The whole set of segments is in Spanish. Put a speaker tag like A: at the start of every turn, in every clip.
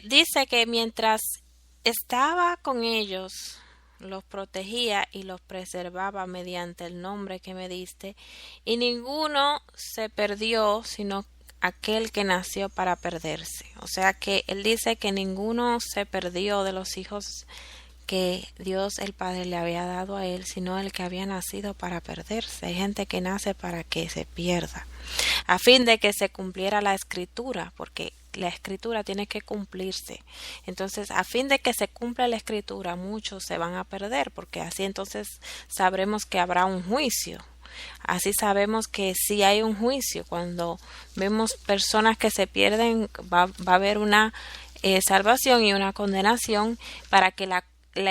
A: Dice que mientras estaba con ellos, los protegía y los preservaba mediante el nombre que me diste, y ninguno se perdió, sino aquel que nació para perderse. O sea que él dice que ninguno se perdió de los hijos que Dios el Padre le había dado a él, sino el que había nacido para perderse. Hay gente que nace para que se pierda, a fin de que se cumpliera la escritura, porque la escritura tiene que cumplirse. Entonces, a fin de que se cumpla la escritura, muchos se van a perder, porque así entonces sabremos que habrá un juicio. Así sabemos que si hay un juicio. Cuando vemos personas que se pierden, va a haber una salvación y una condenación para que la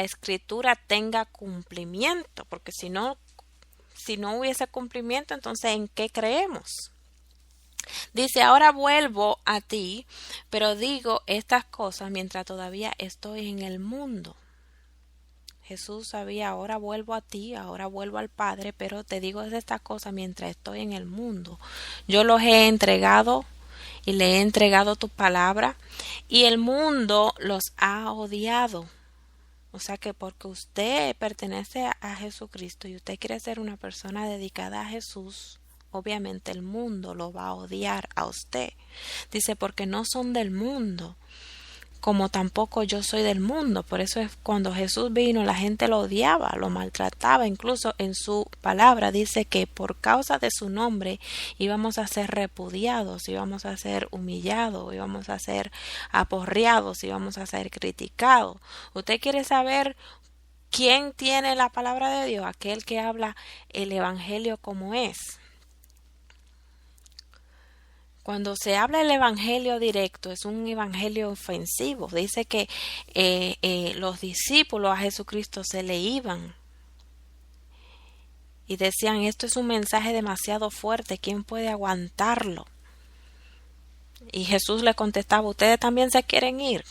A: escritura tenga cumplimiento, porque si no hubiese cumplimiento, entonces ¿en qué creemos? Dice, ahora vuelvo a ti, pero digo estas cosas mientras todavía estoy en el mundo. Jesús sabía, ahora vuelvo a ti, ahora vuelvo al Padre, pero te digo estas cosas mientras estoy en el mundo. Yo los he entregado y le he entregado tu palabra, y el mundo los ha odiado. O sea que porque usted pertenece a Jesucristo y usted quiere ser una persona dedicada a Jesús, obviamente el mundo lo va a odiar a usted. Dice, porque no son del mundo, como tampoco yo soy del mundo. Por eso es cuando Jesús vino, la gente lo odiaba, lo maltrataba. Incluso en su palabra dice que por causa de su nombre íbamos a ser repudiados, íbamos a ser humillados, íbamos a ser aporreados, íbamos a ser criticados. ¿Usted quiere saber quién tiene la palabra de Dios? Aquel que habla el evangelio como es. Cuando se habla el evangelio directo, es un evangelio ofensivo. Dice que los discípulos a Jesucristo se le iban y decían, esto es un mensaje demasiado fuerte, ¿quién puede aguantarlo? Y Jesús le contestaba, ustedes también se quieren ir,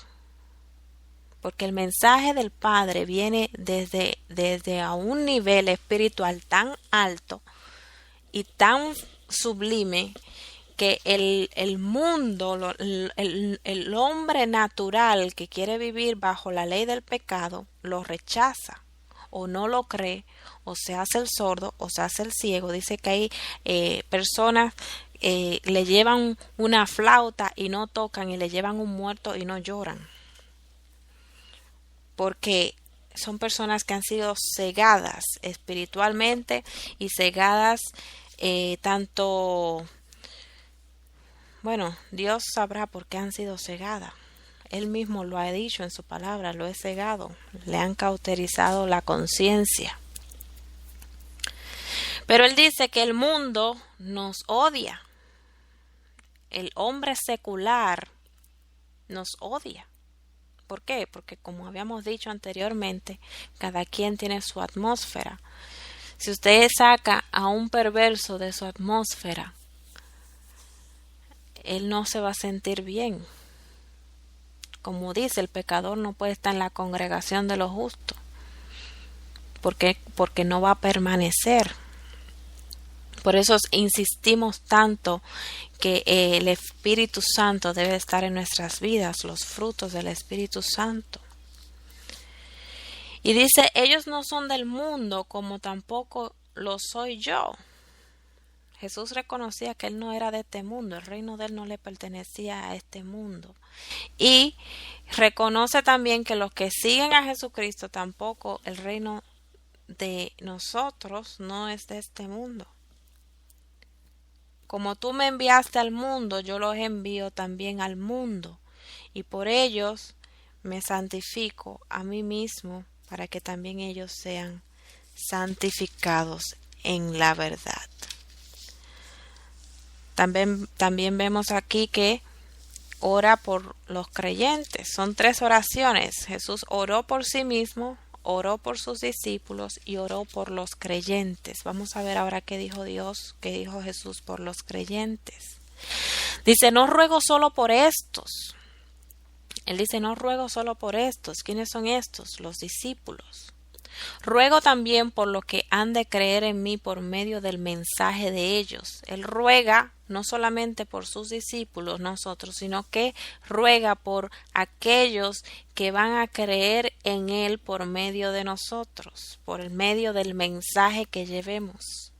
A: porque el mensaje del Padre viene desde a un nivel espiritual tan alto y tan sublime, que el mundo, el hombre natural que quiere vivir bajo la ley del pecado, lo rechaza o no lo cree, o se hace el sordo o se hace el ciego. Dice que hay personas le llevan una flauta y no tocan, y le llevan un muerto y no lloran, porque son personas que han sido cegadas espiritualmente y cegadas tanto. Bueno, Dios sabrá por qué han sido cegadas. Él mismo lo ha dicho en su palabra, lo he cegado, le han cauterizado la conciencia. Pero él dice que el mundo nos odia. El hombre secular nos odia. ¿Por qué? Porque como habíamos dicho anteriormente, cada quien tiene su atmósfera. Si usted saca a un perverso de su atmósfera, él no se va a sentir bien. Como dice, el pecador no puede estar en la congregación de los justos, porque no va a permanecer. Por eso insistimos tanto que el Espíritu Santo debe estar en nuestras vidas, los frutos del Espíritu Santo. Y dice, ellos no son del mundo, como tampoco lo soy yo. Jesús reconocía que él no era de este mundo, el reino de él no le pertenecía a este mundo. Y reconoce también que los que siguen a Jesucristo, tampoco el reino de nosotros no es de este mundo. Como tú me enviaste al mundo, yo los envío también al mundo, y por ellos me santifico a mí mismo, para que también ellos sean santificados en la verdad. También vemos aquí que ora por los creyentes. Son 3 oraciones. Jesús oró por sí mismo, oró por sus discípulos y oró por los creyentes. Vamos a ver ahora qué dijo Dios, qué dijo Jesús por los creyentes. Dice, no ruego solo por estos. Él dice, no ruego solo por estos. ¿Quiénes son estos? Los discípulos. Ruego también por lo que han de creer en mí por medio del mensaje de ellos. Él ruega no solamente por sus discípulos, nosotros, sino que ruega por aquellos que van a creer en Él por medio de nosotros, por el medio del mensaje que llevemos.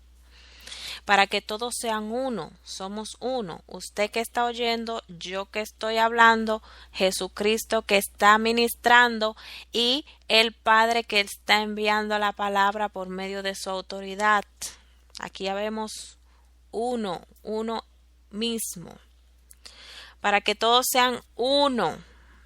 A: Para que todos sean uno, somos uno. Usted que está oyendo, yo que estoy hablando, Jesucristo que está ministrando y el Padre que está enviando la palabra por medio de su autoridad. Aquí ya vemos uno mismo. Para que todos sean uno.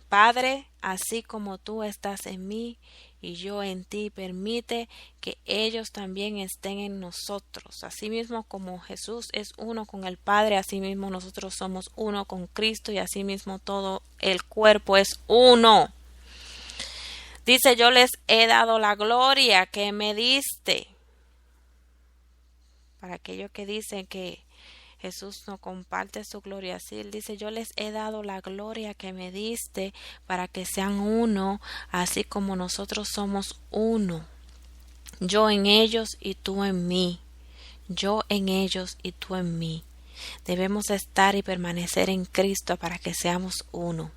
A: Padre, así como tú estás en mí y yo en ti, permite que ellos también estén en nosotros. Asimismo como Jesús es uno con el Padre, asimismo nosotros somos uno con Cristo y asimismo todo el cuerpo es uno. Dice, yo les he dado la gloria que me diste. Para aquellos que dicen que Jesús no comparte su gloria, así Él dice, yo les he dado la gloria que me diste para que sean uno, así como nosotros somos uno. Yo en ellos y tú en mí. Yo en ellos y tú en mí. Debemos estar y permanecer en Cristo para que seamos uno.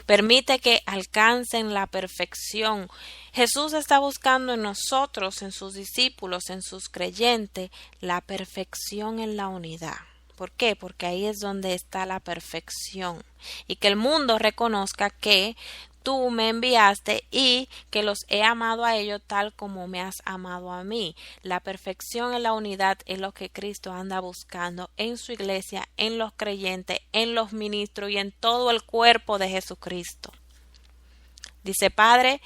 A: Permite que alcancen la perfección. Jesús está buscando en nosotros, en sus discípulos, en sus creyentes, la perfección en la unidad. ¿Por qué? Porque ahí es donde está la perfección. Y que el mundo reconozca que tú me enviaste y que los he amado a ellos tal como me has amado a mí. La perfección en la unidad es lo que Cristo anda buscando en su iglesia, en los creyentes, en los ministros y en todo el cuerpo de Jesucristo. Dice, Padre,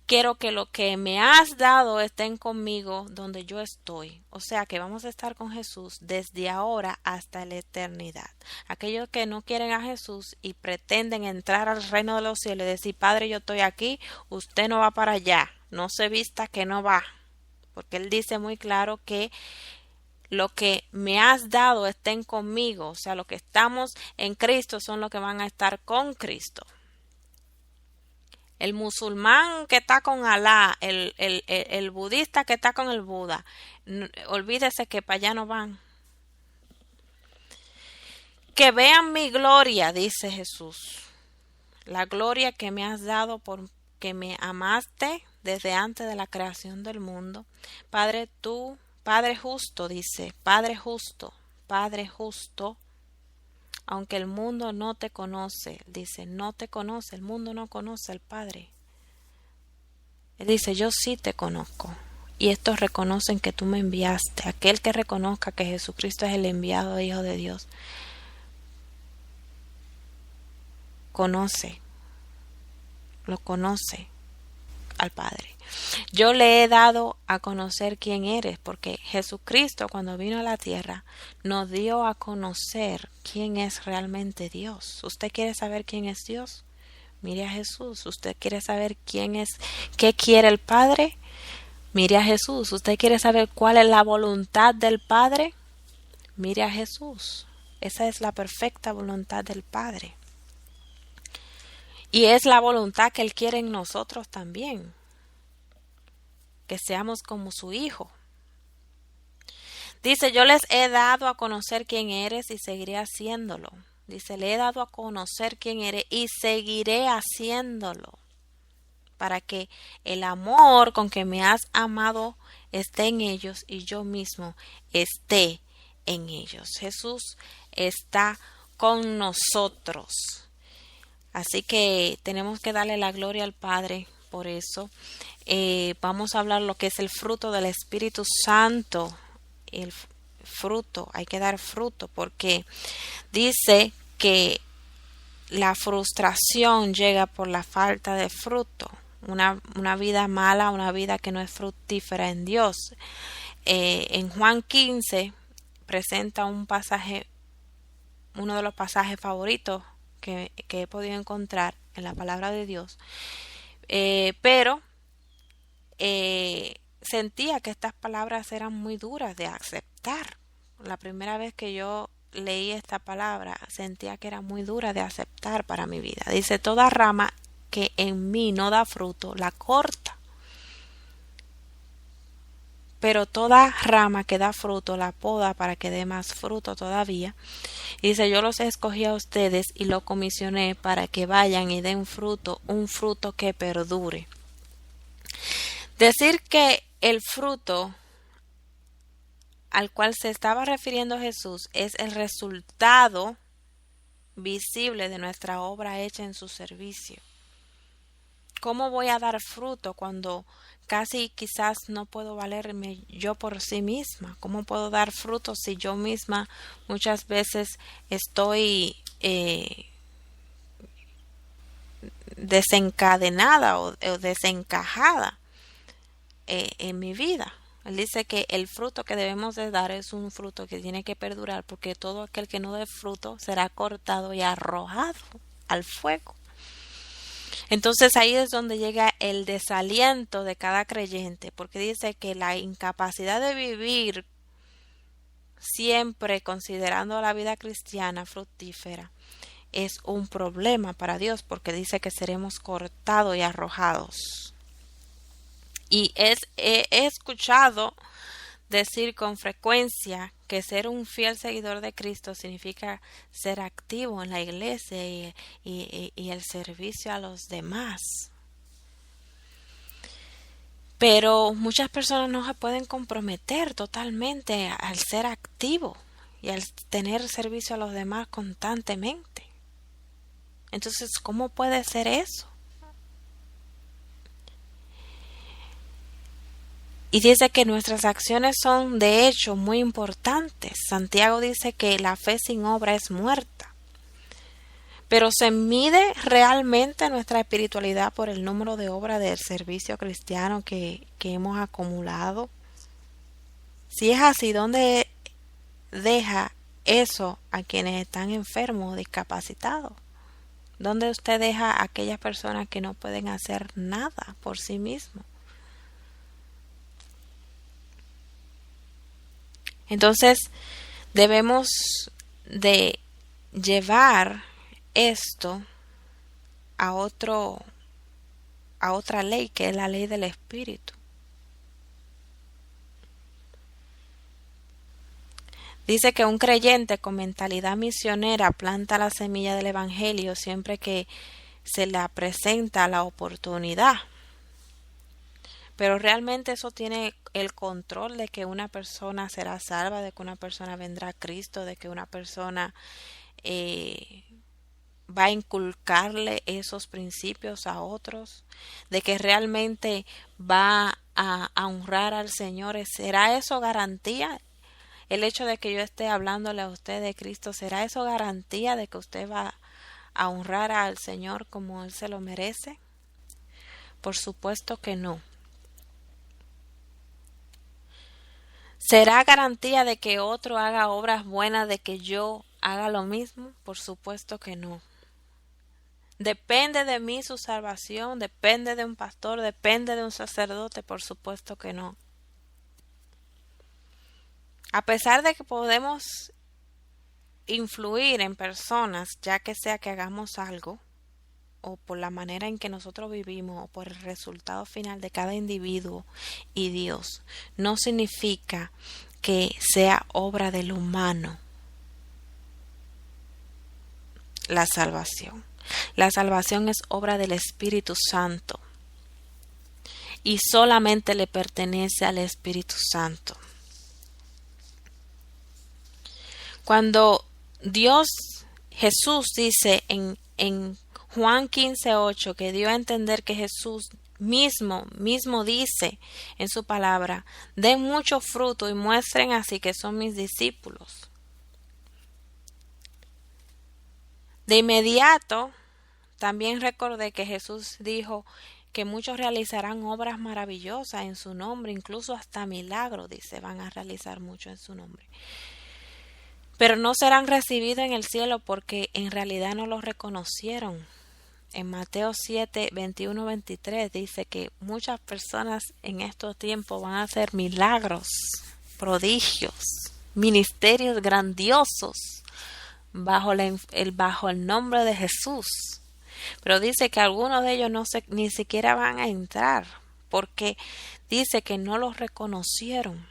A: quiero que lo que me has dado estén conmigo donde yo estoy. O sea que vamos a estar con Jesús desde ahora hasta la eternidad. Aquellos que no quieren a Jesús y pretenden entrar al reino de los cielos y decir, Padre, yo estoy aquí, usted no va para allá. No se vista que no va. Porque Él dice muy claro que lo que me has dado estén conmigo. O sea, los que estamos en Cristo son los que van a estar con Cristo. El musulmán que está con Alá, el budista que está con el Buda, olvídese que para allá no van. Que vean mi gloria, dice Jesús, la gloria que me has dado porque me amaste desde antes de la creación del mundo. Padre, tú, Padre justo, dice, Padre justo, aunque el mundo no te conoce, dice, no te conoce, el mundo no conoce al Padre. Él dice, yo sí te conozco. Y estos reconocen que tú me enviaste. Aquel que reconozca que Jesucristo es el enviado Hijo de Dios, lo conoce al Padre. Yo le he dado a conocer quién eres, porque Jesucristo cuando vino a la tierra nos dio a conocer quién es realmente Dios. ¿Usted quiere saber quién es Dios? Mire a Jesús. ¿Usted quiere saber quién es, qué quiere el Padre? Mire a Jesús. ¿Usted quiere saber cuál es la voluntad del Padre? Mire a Jesús. Esa es la perfecta voluntad del Padre. Y es la voluntad que Él quiere en nosotros también. Que seamos como su Hijo. Dice, yo les he dado a conocer quién eres y seguiré haciéndolo. Dice, le he dado a conocer quién eres y seguiré haciéndolo. Para que el amor con que me has amado esté en ellos y yo mismo esté en ellos. Jesús está con nosotros. Así que tenemos que darle la gloria al Padre por eso. Vamos a hablar lo que es el fruto del Espíritu Santo. El fruto, hay que dar fruto porque dice que la frustración llega por la falta de fruto. Una vida mala, una vida que no es fructífera en Dios. En Juan 15 presenta un pasaje, uno de los pasajes favoritos que he podido encontrar en la palabra de Dios. Pero sentía que estas palabras eran muy duras de aceptar. La primera vez que yo leí esta palabra sentía que era muy dura de aceptar para mi vida. Dice, toda rama que en mí no da fruto, la corta. pero toda rama que da fruto la poda para que dé más fruto todavía. Y dice, yo los escogí a ustedes y los comisioné para que vayan y den fruto, un fruto que perdure. Decir que el fruto al cual se estaba refiriendo Jesús es el resultado visible de nuestra obra hecha en su servicio. ¿Cómo voy a dar fruto cuando casi quizás no puedo valerme yo por sí misma? ¿Cómo puedo dar fruto si yo misma muchas veces estoy desencadenada o desencajada en mi vida? Él dice que el fruto que debemos de dar es un fruto que tiene que perdurar, porque todo aquel que no dé fruto será cortado y arrojado al fuego. Entonces ahí es donde llega el desaliento de cada creyente, porque dice que la incapacidad de vivir siempre considerando la vida cristiana fructífera es un problema para Dios, porque dice que seremos cortados y arrojados. Y he escuchado decir con frecuencia que ser un fiel seguidor de Cristo significa ser activo en la iglesia y el servicio a los demás. Pero muchas personas no se pueden comprometer totalmente al ser activo y al tener servicio a los demás constantemente. Entonces, ¿cómo puede ser eso? Y dice que nuestras acciones son de hecho muy importantes. Santiago dice que la fe sin obra es muerta. Pero ¿se mide realmente nuestra espiritualidad por el número de obras del servicio cristiano que hemos acumulado? Si es así, ¿dónde deja eso a quienes están enfermos o discapacitados? ¿Dónde usted deja a aquellas personas que no pueden hacer nada por sí mismos? Entonces debemos de llevar esto a otra ley, que es la ley del Espíritu. Dice que un creyente con mentalidad misionera planta la semilla del Evangelio siempre que se le presenta la oportunidad. Pero realmente eso tiene el control de que una persona será salva, de que una persona vendrá a Cristo, de que una persona va a inculcarle esos principios a otros, de que realmente va a honrar al Señor. ¿Será eso garantía? El hecho de que yo esté hablándole a usted de Cristo, ¿será eso garantía de que usted va a honrar al Señor como Él se lo merece? Por supuesto que no. ¿Será garantía de que otro haga obras buenas, de que yo haga lo mismo? Por supuesto que no. ¿Depende de mí su salvación? ¿Depende de un pastor? ¿Depende de un sacerdote? Por supuesto que no. A pesar de que podemos influir en personas, ya que sea que hagamos algo, o por la manera en que nosotros vivimos, o por el resultado final de cada individuo y Dios, no significa que sea obra del humano la salvación. La salvación es obra del Espíritu Santo y solamente le pertenece al Espíritu Santo. Cuando Jesús dice en Juan 15:8 que dio a entender que Jesús mismo dice en su palabra, den mucho fruto y muestren así que son mis discípulos. De inmediato también recordé que Jesús dijo que muchos realizarán obras maravillosas en su nombre, incluso hasta milagros, dice, van a realizar mucho en su nombre. Pero no serán recibidos en el cielo porque en realidad no los reconocieron. En Mateo 7, 21, 23 dice que muchas personas en estos tiempos van a hacer milagros, prodigios, ministerios grandiosos bajo el nombre de Jesús. Pero dice que algunos de ellos ni siquiera van a entrar porque dice que no los reconocieron.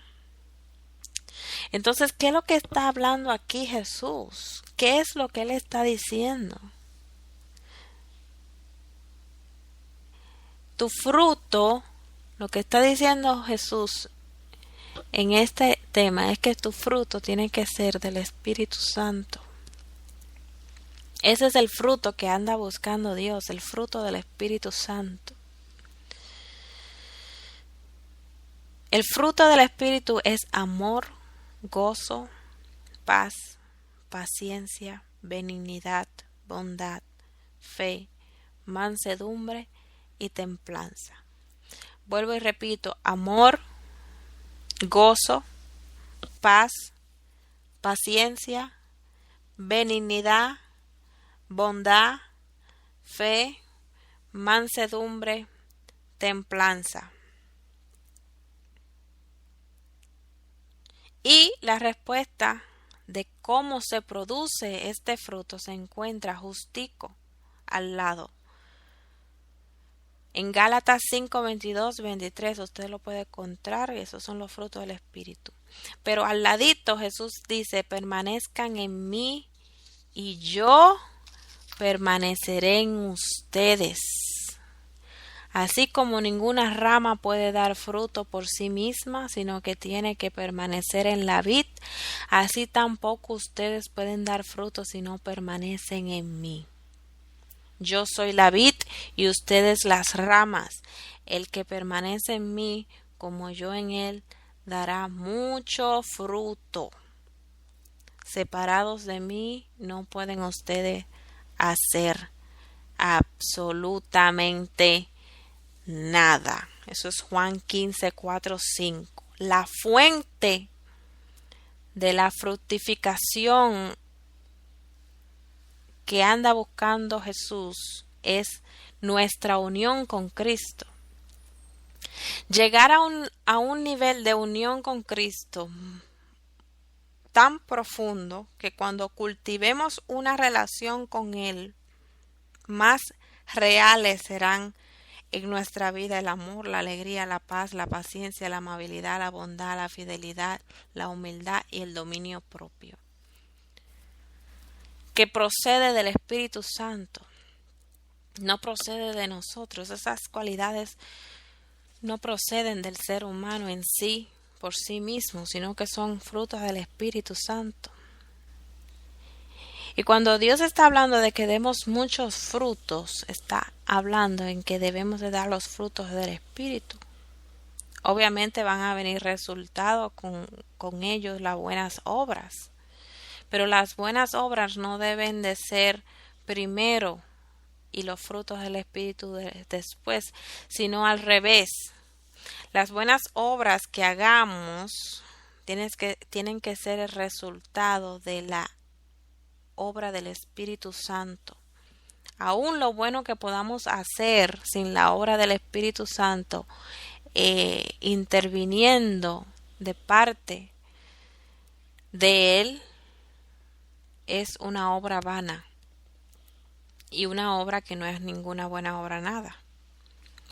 A: Entonces, ¿qué es lo que está hablando aquí Jesús? ¿Qué es lo que Él está diciendo? Tu fruto, lo que está diciendo Jesús en este tema es que tu fruto tiene que ser del Espíritu Santo. Ese es el fruto que anda buscando Dios, el fruto del Espíritu Santo. El fruto del Espíritu es amor, gozo, paz, paciencia, benignidad, bondad, fe, mansedumbre y templanza. Vuelvo y repito, amor, gozo, paz, paciencia, benignidad, bondad, fe, mansedumbre, templanza. Y la respuesta de cómo se produce este fruto se encuentra justico al lado. En Gálatas 5, 22, 23 usted lo puede encontrar y esos son los frutos del Espíritu. Pero al ladito Jesús dice, permanezcan en mí y yo permaneceré en ustedes. Así como ninguna rama puede dar fruto por sí misma, sino que tiene que permanecer en la vid, así tampoco ustedes pueden dar fruto si no permanecen en mí. Yo soy la vid y ustedes las ramas. El que permanece en mí, como yo en él, dará mucho fruto. Separados de mí, no pueden ustedes hacer absolutamente nada. Eso es Juan 15, 4, 5. La fuente de la fructificación que anda buscando Jesús es nuestra unión con Cristo. Llegar a un nivel de unión con Cristo tan profundo que cuando cultivemos una relación con Él, más reales serán en nuestra vida el amor, la alegría, la paz, la paciencia, la amabilidad, la bondad, la fidelidad, la humildad y el dominio propio, que procede del Espíritu Santo, no procede de nosotros. Esas cualidades no proceden del ser humano en sí, por sí mismo, sino que son frutos del Espíritu Santo. Y cuando Dios está hablando de que demos muchos frutos, está hablando en que debemos de dar los frutos del Espíritu. Obviamente van a venir resultados con ellos las buenas obras. Pero las buenas obras no deben de ser primero y los frutos del Espíritu después, sino al revés. Las buenas obras que hagamos tienen que ser el resultado de la obra del Espíritu Santo. Aún lo bueno que podamos hacer sin la obra del Espíritu Santo interviniendo de parte de Él es una obra vana y una obra que no es ninguna buena obra nada.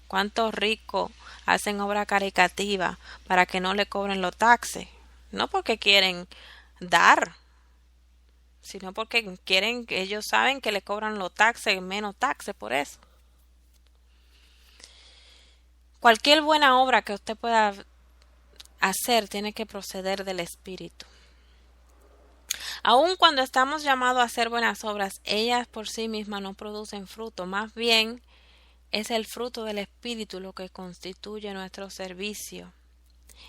A: ¿Cuántos ricos hacen obra caritativa para que no le cobren los taxes? No porque quieren dar, sino porque quieren, ellos saben que le cobran los taxes, menos taxes por eso. Cualquier buena obra que usted pueda hacer tiene que proceder del Espíritu. Aun cuando estamos llamados a hacer buenas obras, ellas por sí mismas no producen fruto, más bien es el fruto del Espíritu lo que constituye nuestro servicio.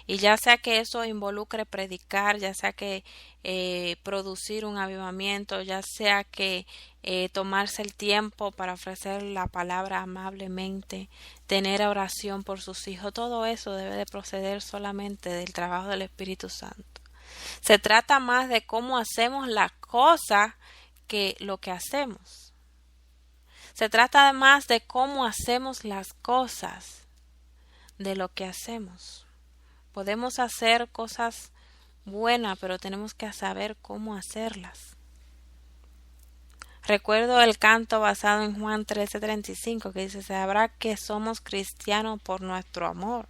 A: Y ya sea que eso involucre predicar, ya sea que producir un avivamiento, ya sea que tomarse el tiempo para ofrecer la palabra amablemente, tener oración por sus hijos, todo eso debe de proceder solamente del trabajo del Espíritu Santo. Se trata más de cómo hacemos la cosa que lo que hacemos. Se trata más de cómo hacemos las cosas de lo que hacemos. Podemos hacer cosas buenas, pero tenemos que saber cómo hacerlas. Recuerdo el canto basado en Juan 13:35 que dice, sabrá que somos cristianos por nuestro amor.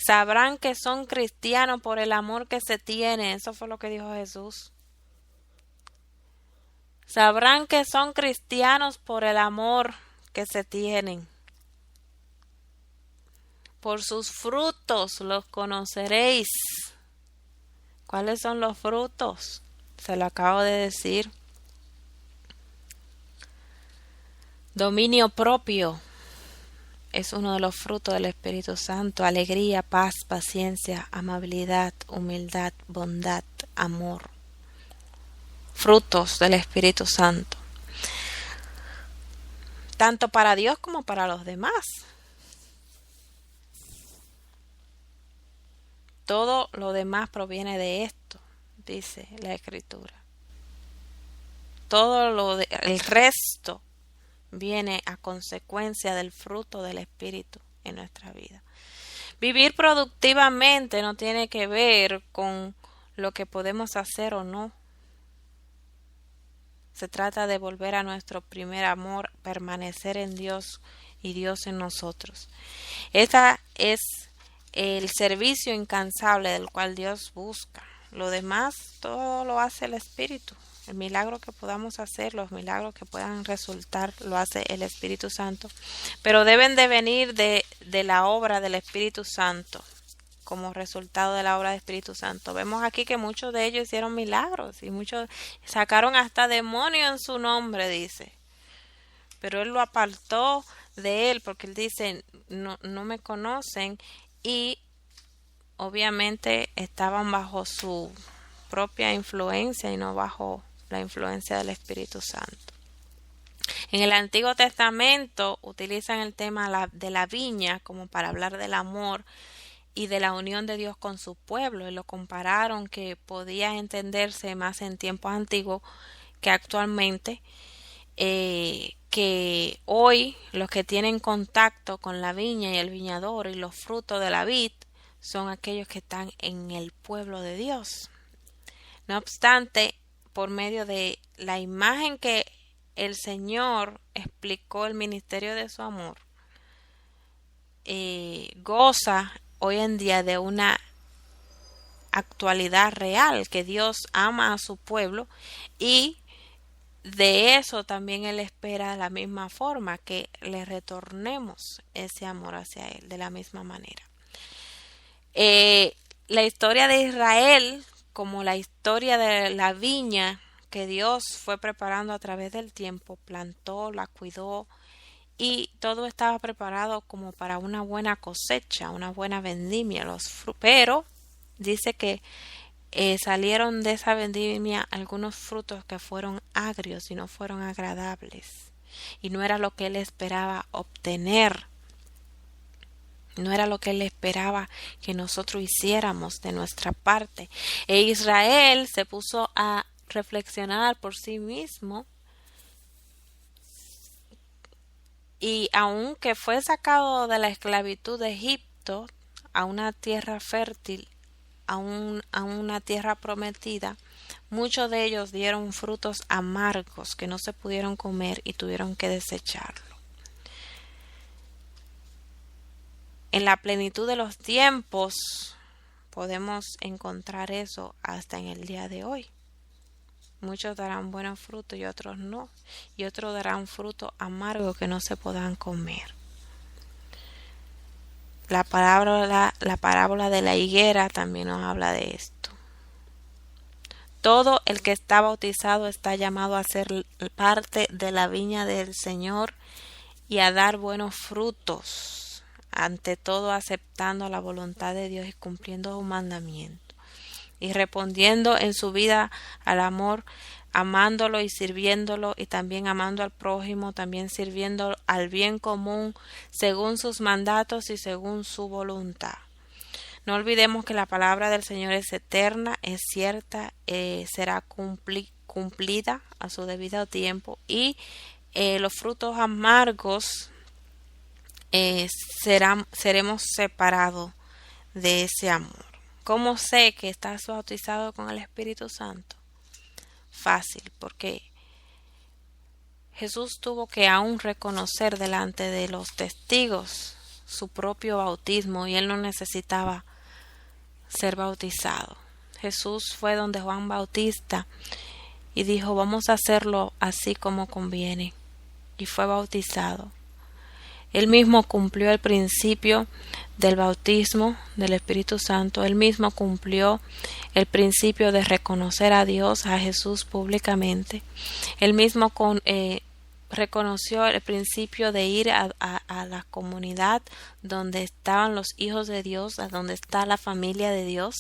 A: Sabrán que son cristianos por el amor que se tiene. Eso fue lo que dijo Jesús. Sabrán que son cristianos por el amor que se tienen. Por sus frutos los conoceréis. ¿Cuáles son los frutos? Se lo acabo de decir. Dominio propio es uno de los frutos del Espíritu Santo. Alegría, paz, paciencia, amabilidad, humildad, bondad, amor. Frutos del Espíritu Santo. Tanto para Dios como para los demás. Todo lo demás proviene de esto, dice la Escritura. El resto viene a consecuencia del fruto del Espíritu en nuestra vida. Vivir productivamente no tiene que ver con lo que podemos hacer o no. Se trata de volver a nuestro primer amor, permanecer en Dios y Dios en nosotros. Esta es el servicio incansable del cual Dios busca. Lo demás, todo lo hace el Espíritu. El milagro que podamos hacer, los milagros que puedan resultar, lo hace el Espíritu Santo. Pero deben de venir de la obra del Espíritu Santo, como resultado de la obra del Espíritu Santo. Vemos aquí que muchos de ellos hicieron milagros y muchos sacaron hasta demonios en su nombre, dice. Pero Él lo apartó de Él porque Él dice, no me conocen, y obviamente estaban bajo su propia influencia y no bajo la influencia del Espíritu Santo. En el Antiguo Testamento utilizan el tema de la viña como para hablar del amor y de la unión de Dios con su pueblo, y lo compararon que podía entenderse más en tiempos antiguos que actualmente, que hoy los que tienen contacto con la viña y el viñador y los frutos de la vid son aquellos que están en el pueblo de Dios. No obstante, por medio de la imagen que el Señor explicó el ministerio de su amor, goza hoy en día de una actualidad real, que Dios ama a su pueblo, y de eso también Él espera de la misma forma, que le retornemos ese amor hacia Él de la misma manera. La historia de Israel, como la historia de la viña que Dios fue preparando a través del tiempo, plantó, la cuidó, y todo estaba preparado como para una buena cosecha, una buena vendimia. Pero dice que salieron de esa vendimia algunos frutos que fueron agrios y no fueron agradables, y no era lo que Él esperaba obtener. No era lo que Él esperaba que nosotros hiciéramos de nuestra parte. E Israel se puso a reflexionar por sí mismo, y aunque fue sacado de la esclavitud de Egipto a una tierra fértil, a una tierra prometida, muchos de ellos dieron frutos amargos que no se pudieron comer y tuvieron que desecharlo. En la plenitud de los tiempos podemos encontrar eso hasta en el día de hoy. Muchos darán buenos frutos y otros no, y otros darán frutos amargos que no se podrán comer. La parábola de la higuera también nos habla de esto. Todo el que está bautizado está llamado a ser parte de la viña del Señor y a dar buenos frutos, ante todo aceptando la voluntad de Dios y cumpliendo sus mandamientos, y respondiendo en su vida al amor, amándolo y sirviéndolo, y también amando al prójimo, también sirviendo al bien común según sus mandatos y según su voluntad. No olvidemos que la palabra del Señor es eterna, es cierta, será cumplida a su debido tiempo, y los frutos amargos seremos separados de ese amor. ¿Cómo sé que estás bautizado con el Espíritu Santo? Fácil, porque Jesús tuvo que aún reconocer delante de los testigos su propio bautismo y él no necesitaba ser bautizado. Jesús fue donde Juan Bautista y dijo, vamos a hacerlo así como conviene, y fue bautizado. Él mismo cumplió el principio del bautismo del Espíritu Santo. Él mismo cumplió el principio de reconocer a Dios, a Jesús públicamente. Él mismo reconoció el principio de ir a la comunidad donde estaban los hijos de Dios, a donde está la familia de Dios.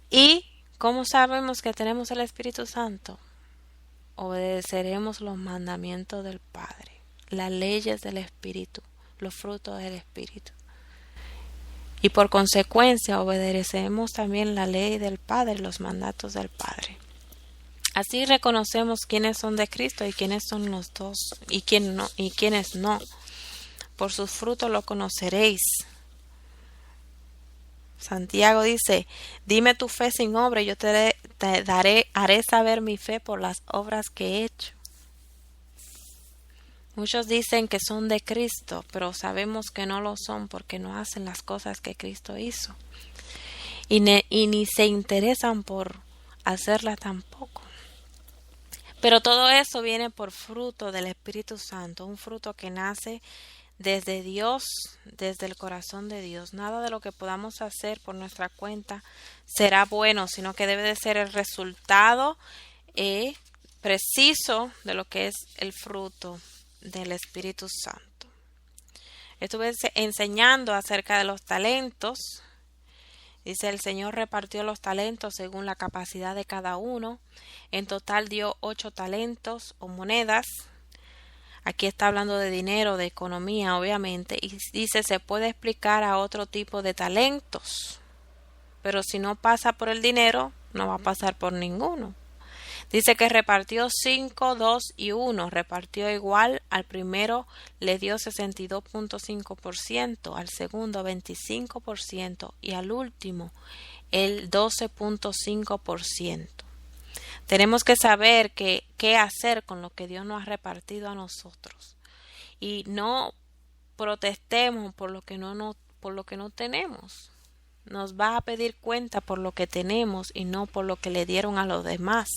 A: ¿Y cómo sabemos que tenemos el Espíritu Santo? Obedeceremos los mandamientos del Padre, las leyes del Espíritu, los frutos del Espíritu. Y por consecuencia obedeceremos también la ley del Padre, los mandatos del Padre. Así reconocemos quiénes son de Cristo y quiénes son los dos y quiénes no. Por sus frutos lo conoceréis. Santiago dice, dime tu fe sin obra y yo haré saber mi fe por las obras que he hecho. Muchos dicen que son de Cristo, pero sabemos que no lo son porque no hacen las cosas que Cristo hizo. Y ni se interesan por hacerlas tampoco. Pero todo eso viene por fruto del Espíritu Santo, un fruto que nace desde Dios, desde el corazón de Dios. Nada de lo que podamos hacer por nuestra cuenta será bueno, sino que debe de ser el resultado preciso de lo que es el fruto del Espíritu Santo. Estuve enseñando acerca de los talentos. Dice, el Señor repartió los talentos según la capacidad de cada uno. En total dio 8 talentos o monedas. Aquí está hablando de dinero, de economía, obviamente. Y dice, se puede explicar a otro tipo de talentos. Pero si no pasa por el dinero, no va a pasar por ninguno. Dice que repartió 5, 2 y 1. Repartió igual. Al primero le dio 62.5%, al segundo 25% y al último el 12.5%. Tenemos que saber qué hacer con lo que Dios nos ha repartido a nosotros. Y no protestemos por lo que no tenemos. Nos va a pedir cuenta por lo que tenemos y no por lo que le dieron a los demás.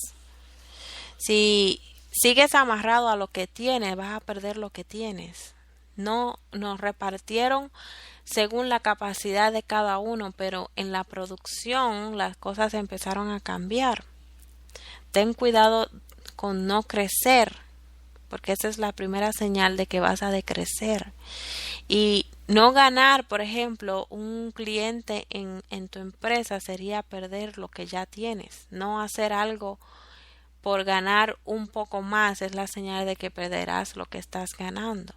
A: Si sigues amarrado a lo que tienes, vas a perder lo que tienes. No nos repartieron según la capacidad de cada uno, pero en la producción las cosas empezaron a cambiar. Ten cuidado con no crecer, porque esa es la primera señal de que vas a decrecer. Y no ganar, por ejemplo, un cliente en tu empresa sería perder lo que ya tienes. No hacer algo por ganar un poco más es la señal de que perderás lo que estás ganando.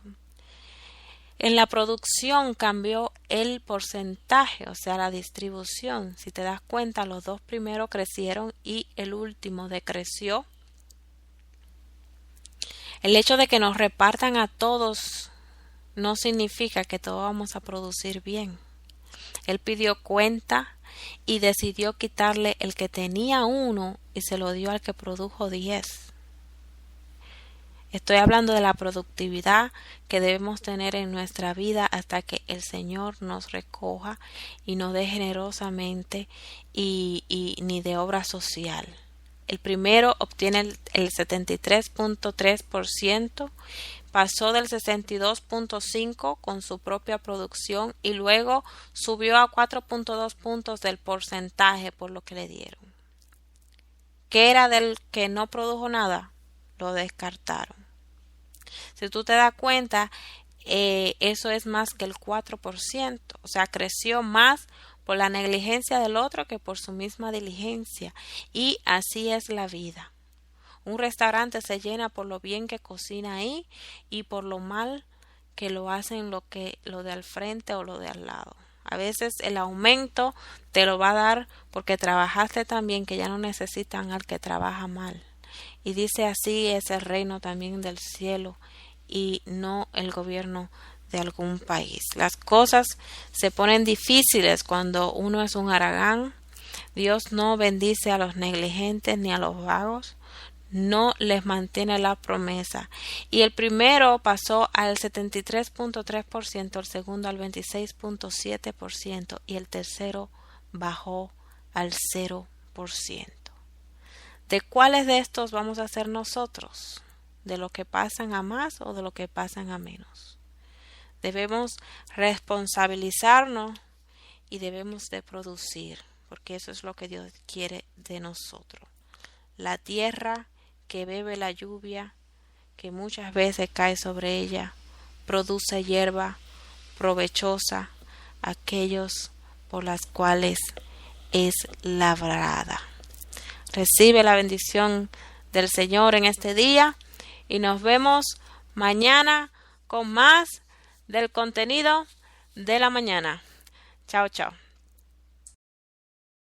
A: En la producción cambió el porcentaje, o sea, la distribución. Si te das cuenta, los 2 primeros crecieron y el último decreció. El hecho de que nos repartan a todos no significa que todos vamos a producir bien. Él pidió cuenta y decidió quitarle el que tenía 1 y se lo dio al que produjo 10. Estoy hablando de la productividad que debemos tener en nuestra vida hasta que el Señor nos recoja y nos dé generosamente y ni de obra social. El primero obtiene el 73.3%, pasó del 62.5% con su propia producción y luego subió a 4.2 puntos del porcentaje por lo que le dieron. ¿Qué era del que no produjo nada? Lo descartaron. Si tú te das cuenta, eso es más que el 4%, o sea, creció más por la negligencia del otro que por su misma diligencia, y así es la vida. Un restaurante se llena por lo bien que cocina ahí y por lo mal que lo hacen lo de al frente o lo de al lado. A veces el aumento te lo va a dar porque trabajaste tan bien que ya no necesitan al que trabaja mal. Y dice, así es el reino también del cielo y no el gobierno de algún país. Las cosas se ponen difíciles cuando uno es un haragán. Dios no bendice a los negligentes ni a los vagos. no les mantiene la promesa. Y el primero pasó al 73.3%, el segundo al 26.7% y el tercero bajó al 0%. ¿De cuáles de estos vamos a ser nosotros? ¿De los que pasan a más o de los que pasan a menos? Debemos responsabilizarnos y debemos de producir, porque eso es lo que Dios quiere de nosotros. La tierra que bebe la lluvia, que muchas veces cae sobre ella, produce hierba provechosa a aquellos por las cuales es labrada. Recibe la bendición del Señor en este día y nos vemos mañana con más del contenido de la mañana. Chao, chao.